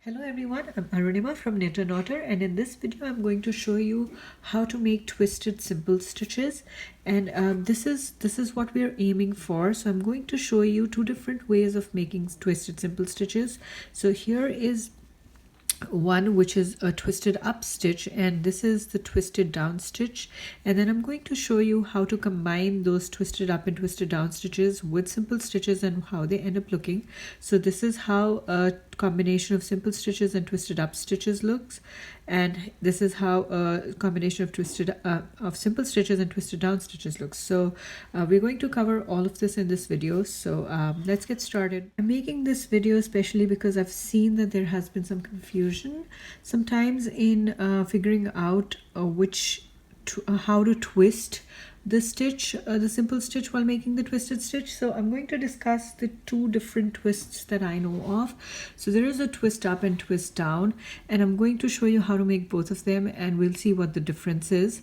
Hello everyone, I'm Arunima from Knit and Otter, and in this video I'm going to show you how to make twisted simple stitches. And this is what we are aiming for. So I'm going to show you two different ways of making twisted simple stitches. So here is one which is a twisted up stitch, and this is the twisted down stitch. And then I'm going to show you how to combine those twisted up and twisted down stitches with simple stitches and how they end up looking. So this is how a combination of simple stitches and twisted up stitches looks, and this is how a combination of simple stitches and twisted down stitches looks. So we're going to cover all of this in this video. So let's get started. I'm making this video especially because I've seen that there has been some confusion sometimes in figuring out how to twist the stitch, the simple stitch, while making the twisted stitch. So I'm going to discuss the two different twists that I know of. So there is a twist up and twist down, and I'm going to show you how to make both of them, and we'll see what the difference is.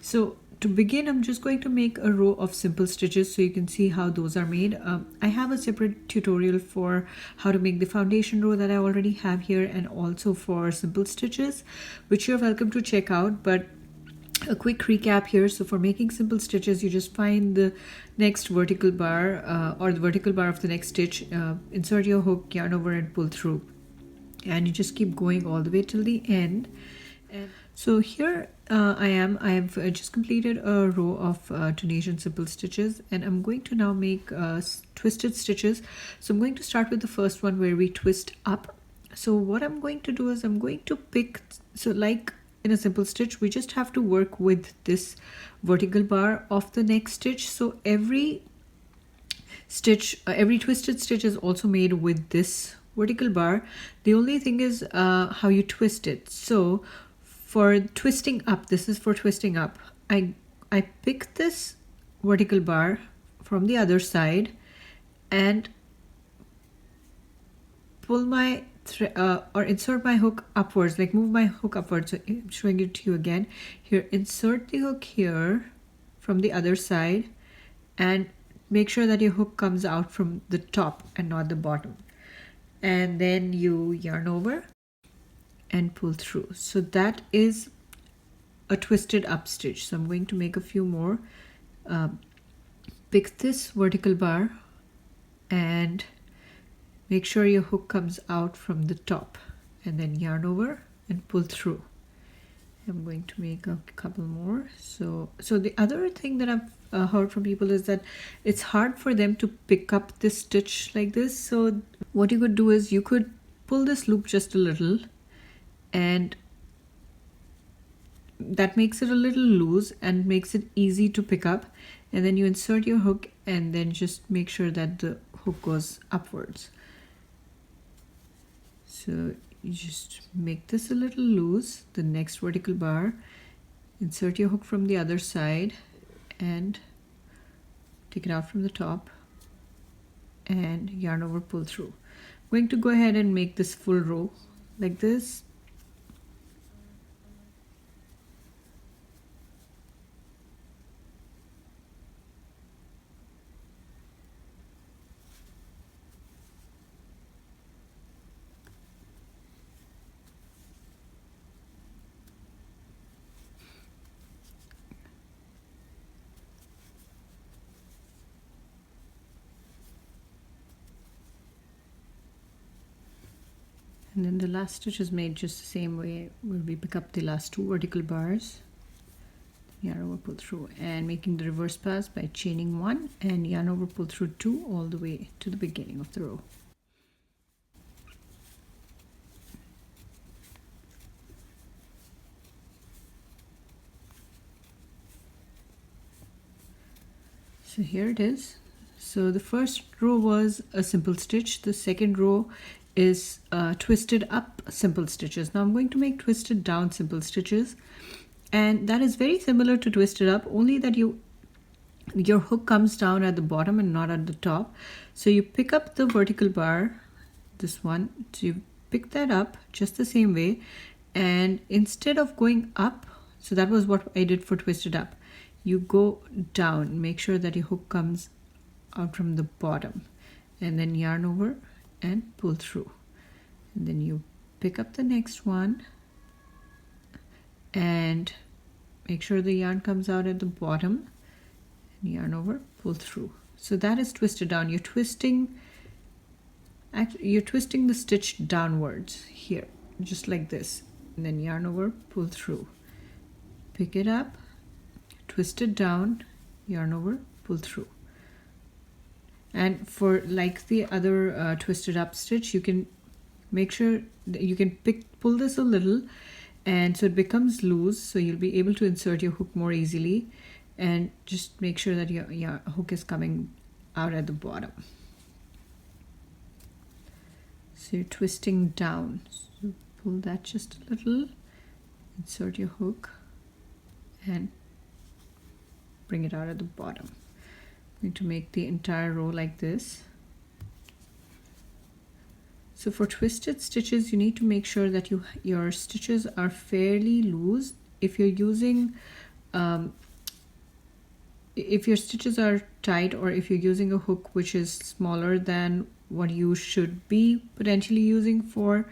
So to begin, I'm just going to make a row of simple stitches so you can see how those are made. I have a separate tutorial for how to make the foundation row that I already have here, and also for simple stitches, which you're welcome to check out. But a quick recap here. So for making simple stitches, you just find the next vertical bar or the vertical bar of the next stitch, insert your hook, yarn over and pull through, and you just keep going all the way till the end. And so here I have just completed a row of Tunisian simple stitches, and I'm going to now make twisted stitches. So I'm going to start with the first one where we twist up. So what I'm going to do is I'm going to pick, so like in a simple stitch, we just have to work with this vertical bar of the next stitch. So every stitch, every twisted stitch is also made with this vertical bar. The only thing is how you twist it. So for twisting up, this is for twisting up, I pick this vertical bar from the other side and pull my or insert my hook upwards, like move my hook upwards. So I'm showing it to you again. Here, insert the hook here from the other side, and make sure that your hook comes out from the top and not the bottom. And then you yarn over and pull through. So that is a twisted up stitch. So I'm going to make a few more. Pick this vertical bar and make sure your hook comes out from the top, and then yarn over and pull through. I'm going to make a couple more. So the other thing that I've heard from people is that it's hard for them to pick up this stitch like this. So what you could do is you could pull this loop just a little, and that makes it a little loose and makes it easy to pick up. And then you insert your hook and then just make sure that the hook goes upwards. So you just make this a little loose, the next vertical bar, insert your hook from the other side and take it out from the top and yarn over, pull through. I'm going to go ahead and make this full row like this. And then the last stitch is made just the same way, where we pick up the last two vertical bars, yarn over, pull through, and making the reverse pass by chaining one and yarn over, pull through two all the way to the beginning of the row. So here it is. So the first row was a simple stitch. The second row is twisted up simple stitches. Now I'm going to make twisted down simple stitches, and that is very similar to twisted up, only that your hook comes down at the bottom and not at the top. So you pick up the vertical bar, this one, so you pick that up just the same way, and instead of going up, so that was what I did for twisted up, you go down, make sure that your hook comes out from the bottom, and then yarn over and pull through, and then you pick up the next one and make sure the yarn comes out at the bottom, and yarn over, pull through. So that is twisted down. You're twisting the stitch downwards here, just like this, and then yarn over, pull through, pick it up, twist it down, yarn over, pull through. And for like the other twisted up stitch, you can make sure that you can pull this a little, and so it becomes loose, so you'll be able to insert your hook more easily, and just make sure that your hook is coming out at the bottom. So you're twisting down, so pull that just a little, insert your hook, and bring it out at the bottom. I'm going to make the entire row like this. So for twisted stitches, you need to make sure that your stitches are fairly loose. If you're using, if your stitches are tight, or if you're using a hook which is smaller than what you should be potentially using for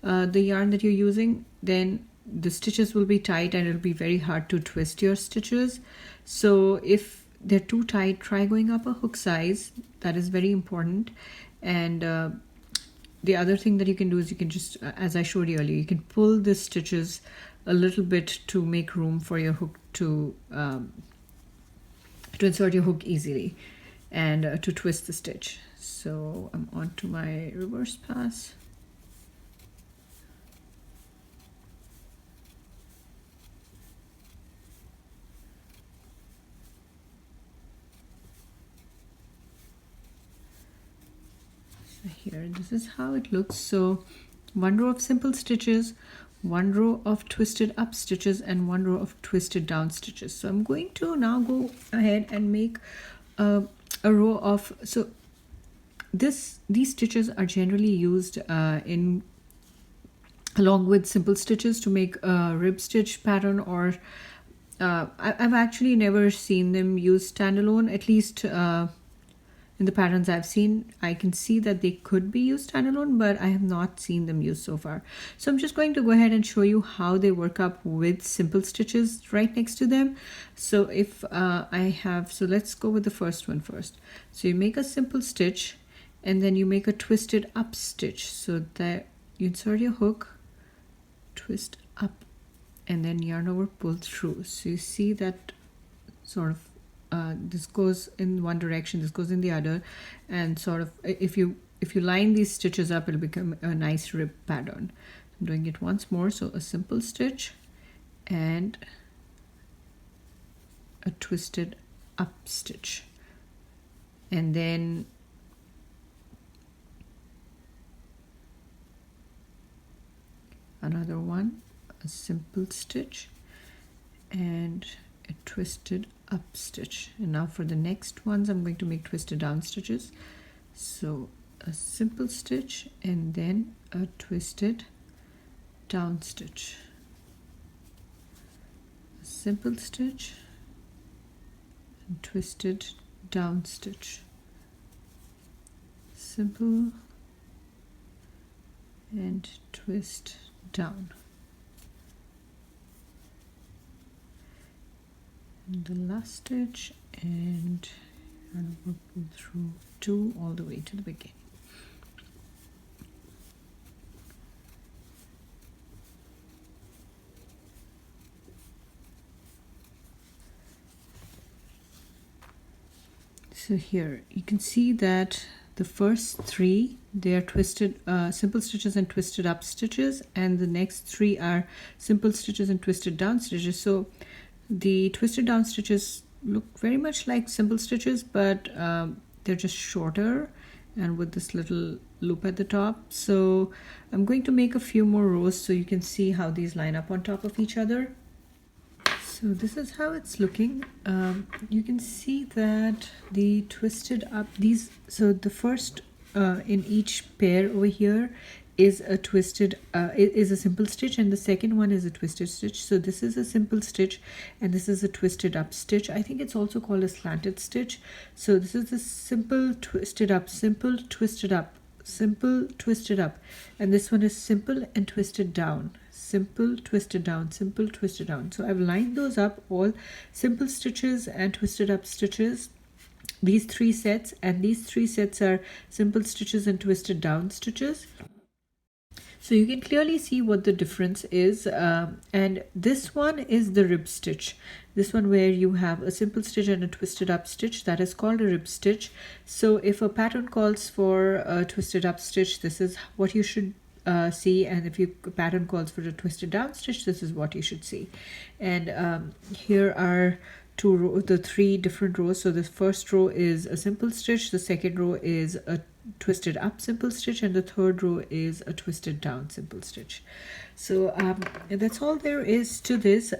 the yarn that you're using, then the stitches will be tight and it'll be very hard to twist your stitches. So if they're too tight, try going up a hook size. That is very important. And the other thing that you can do is you can just, as I showed you earlier, you can pull the stitches a little bit to make room for your hook to insert your hook easily, and to twist the stitch. So I'm on to my reverse pass. Here, this is how it looks. So one row of simple stitches, one row of twisted up stitches, and one row of twisted down stitches. So I'm going to now go ahead and make a row of, so these stitches are generally used along with simple stitches to make a rib stitch pattern, or I've actually never seen them used standalone, at least in the patterns I've seen. I can see that they could be used standalone, but I have not seen them used so far. So I'm just going to go ahead and show you how they work up with simple stitches right next to them. So if so let's go with the first one first. So you make a simple stitch, and then you make a twisted up stitch. So that you insert your hook, twist up, and then yarn over, pull through. So you see that sort of this goes in one direction, this goes in the other, and sort of if you line these stitches up, it'll become a nice rib pattern. I'm doing it once more. So a simple stitch and a twisted up stitch, and then another one, a simple stitch and a twisted up stitch. And now for the next ones, I'm going to make twisted down stitches. So a simple stitch and then a twisted down stitch, a simple stitch and twisted down stitch, simple and twist down. And the last stitch, and we'll pull through 2 all the way to the beginning. So here you can see that the first 3, they are twisted simple stitches and twisted up stitches, and the next 3 are simple stitches and twisted down stitches. So the twisted down stitches look very much like simple stitches, but they're just shorter and with this little loop at the top. So I'm going to make a few more rows so you can see how these line up on top of each other. So this is how it's looking. You can see that the twisted up, so the first in each pair over here is a twisted is a simple stitch, and the second one is a twisted stitch. So this is a simple stitch and this is a twisted up stitch. I think it's also called a slanted stitch. So this is a simple twisted up, simple twisted up, simple, twisted up, and this one is simple and twisted down, simple, twisted down, simple, twisted down. So I've lined those up, all simple stitches and twisted up stitches, these 3 sets, and these 3 sets are simple stitches and twisted down stitches. So you can clearly see what the difference is, and this one is the rib stitch. This one where you have a simple stitch and a twisted up stitch, that is called a rib stitch. So if a pattern calls for a twisted up stitch, this is what you should see, and if your pattern calls for a twisted down stitch, this is what you should see. And here are the 3 different rows. So the first row is a simple stitch, the second row is a twisted up simple stitch, and the third row is a twisted down simple stitch. So that's all there is to this.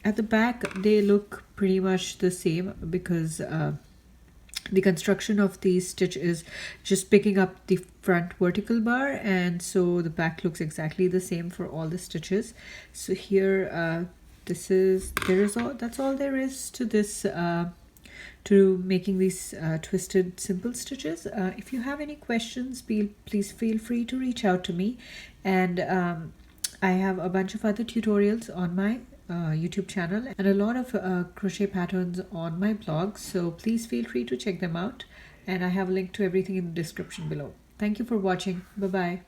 At the back they look pretty much the same, because the construction of the stitch is just picking up the front vertical bar, and so the back looks exactly the same for all the stitches. So here that's all there is to this, to making these twisted simple stitches. If you have any questions, please feel free to reach out to me, and I have a bunch of other tutorials on my YouTube channel and a lot of crochet patterns on my blog, so please feel free to check them out, and I have a link to everything in the description below. Thank you for watching. Bye bye.